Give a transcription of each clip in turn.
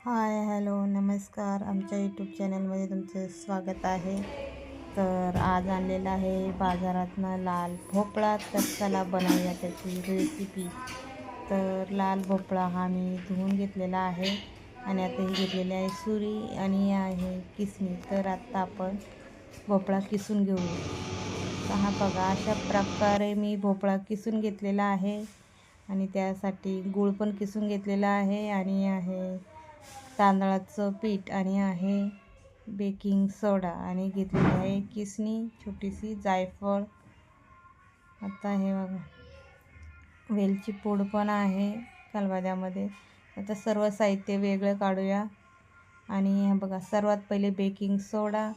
Hi hello नमस्कार. आमच्या YouTube चॅनलमध्ये तुमचं स्वागत आहे. तर आज आणलेला आहे बाजारातनं लाल भोपळा. तर चला बनवूया त्याची रेसिपी. तर लाल भोपळा हा मी धुवून घेतलेला आहे आणि आता ही घेतलेली आहे सुरी आणि आहे किसणी. तर आत्ता आपण भोपळा किसून घेऊया. तर हा बघा, अशा प्रकारे मी भोपळा किसून घेतलेला आहे आणि त्यासाठी गूळ पण किसून घेतलेला आहे आणि आहे तांदळाचं पीठ आणि आहे बेकिंग सोडा आणि घेतलेली आहे किसणी, छोटीशी जायफळ. आता हे बघा, वेलची पूड पण आहे खलबत्त्यामध्ये. आता सर्व साहित्य वेगळं काढूया. आणि हे बघा, सर्वात पहिले बेकिंग सोडा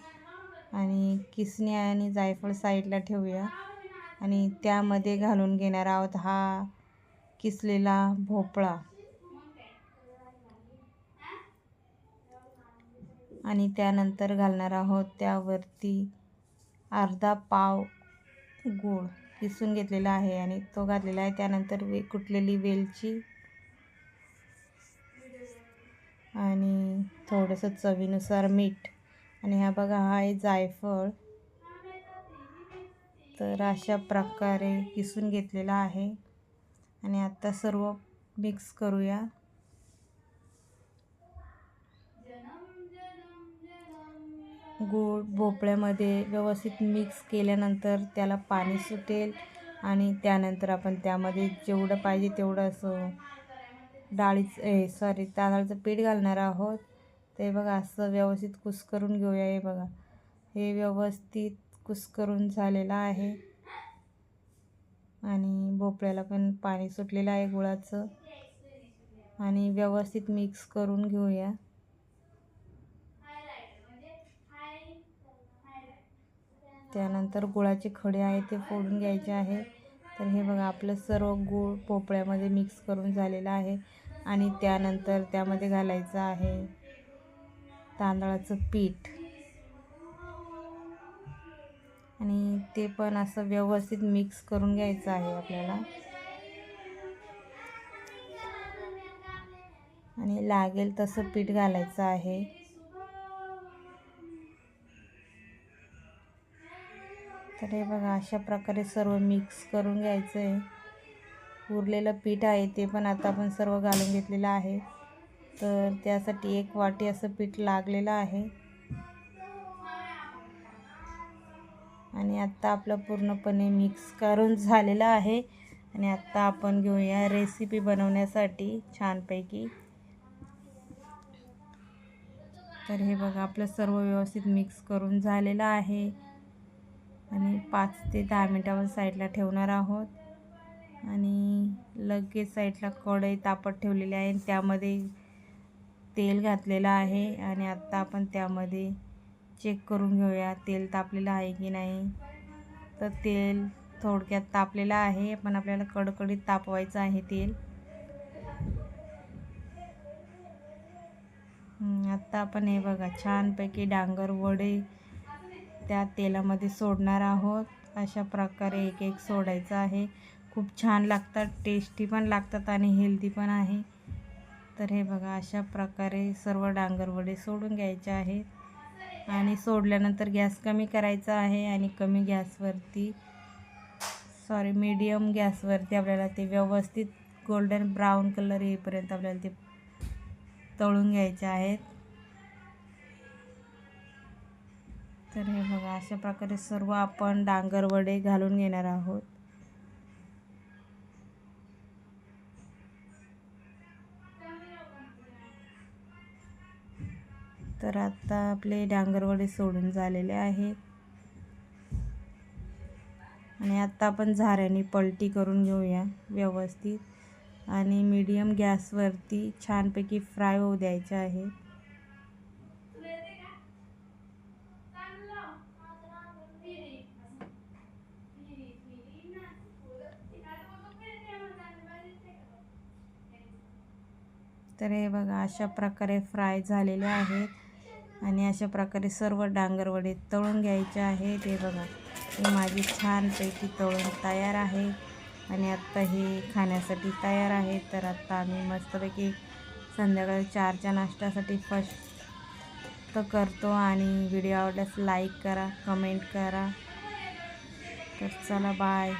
आणि किसणी आणि जायफळ साईडला ठेवूया आणि त्यामध्ये घालून घेणार आहोत हा किसलेला भोपळा आणि त्यानंतर घालणार आहोत त्यावरती अर्धा पाव गूळ किसून घेतलेला आहे आणि तो घातलेला आहे. त्यानंतर कुटलेली वेलची आणि थोडंसं चवीनुसार मीठ आणि हा बघा, हा आहे जायफळ. तर अशा प्रकारे किसून घेतलेला आहे आणि आता सर्व मिक्स करूया. गूळ भोपळ्यामध्ये व्यवस्थित मिक्स केल्यानंतर त्याला पाणी सुटेल आणि त्यानंतर आपण त्यामध्ये जेवढं पाहिजे तेवढं असं तांदळाचं पीठ घालणार आहोत. ते बघा, असं व्यवस्थित कुस्करून घेऊया. हे बघा, हे व्यवस्थित कुस्करून झालेलं आहे आणि भोपळ्याला पण पाणी सुटलेलं आहे गुळाचं आणि व्यवस्थित मिक्स करून घेऊया. त्यानंतर गुळाचे खडे आहे ते फोडून घ्यायचे आहे. तर हे बघा, आपलं सर्व गूळ भोपळ्यामध्ये मिक्स करून झालेलं आहे आणि त्यानंतर त्यामध्ये घालायचं आहे तांदळाचं पीठ आणि ते पण असं व्यवस्थित मिक्स करून घ्यायचं आहे आपल्याला आणि लागेल तसं पीठ घालायचं आहे. तर हे बघा, अशा प्रकारे सर्व मिक्स करून घ्यायचं आहे. उरलेलं पीठ आहे ते पण आता आपण सर्व घालून घेतलेलं आहे. तर त्यासाठी 1 वाटी असं पीठ लागलेलं आहे आणि आत्ता आपलं पूर्णपणे मिक्स करून झालेलं आहे आणि आत्ता आपण घेऊया रेसिपी बनवण्यासाठी छानपैकी. तर हे बघा, आपलं सर्व व्यवस्थित मिक्स करून झालेलं आहे आणि 5 ते 10 मिनिटावर साईडला ठेवणार आहोत आणि लगेच साईडला कढई तापत ठेवलेली आहे. त्यामध्ये तेल घातलेलं आहे आणि आत्ता आपण त्यामध्ये चेक करून घेऊया तेल तापलेलं आहे की नाही. तर तेल थोडक्यात तापलेलं आहे, पण आपल्याला कडकडीत तापवायचं आहे तेल. आत्ता आपण हे बघा, छानपैकी डांगर वडे त्या तेलामध्ये सोडणार आहोत. अशा प्रकारे एक एक सोडायचं आहे. खूप छान लागतात, टेस्टी पण लागतात आणि हेल्दी पण आहे. तर हे बघा, अशा प्रकारे सर्व डांगर वडे सोडून घ्यायचे आहेत आणि सोडल्यानंतर गॅस कमी करायचा आहे आणि मीडियम गॅसवरती आपल्याला ते व्यवस्थित गोल्डन ब्राऊन कलर येईपर्यंत आपल्याला ते तळून घ्यायचे आहेत. तर हे बघा, अशा प्रकारे सर्व आपण डांगर वडे घालून घेणार आहोत. तर आता आपले डांगर वडे सोडून झालेले आहेत आणि आता आपण झाऱ्याने पलटी करून घेऊया व्यवस्थित आणि मीडियम गॅसवरती छानपैकी फ्राय होऊ द्यायचे आहे. तर हे बघा, अशा प्रकारे फ्राय झालेले आहेत आणि अशा प्रकारे सर्व डांगर वडे तळून घ्यायचे आहेत. हे बघा, हे माझी छानपैकी तळून तयार आहे आणि आत्ता हे खाण्यासाठी तयार आहे. तर आत्ता आम्ही मस्तपैकी संध्याकाळी 4च्या नाश्त्यासाठी फर्स्ट करतो. आणि व्हिडिओ आवडल्यास लाईक करा, कमेंट करा. तर चला बाय.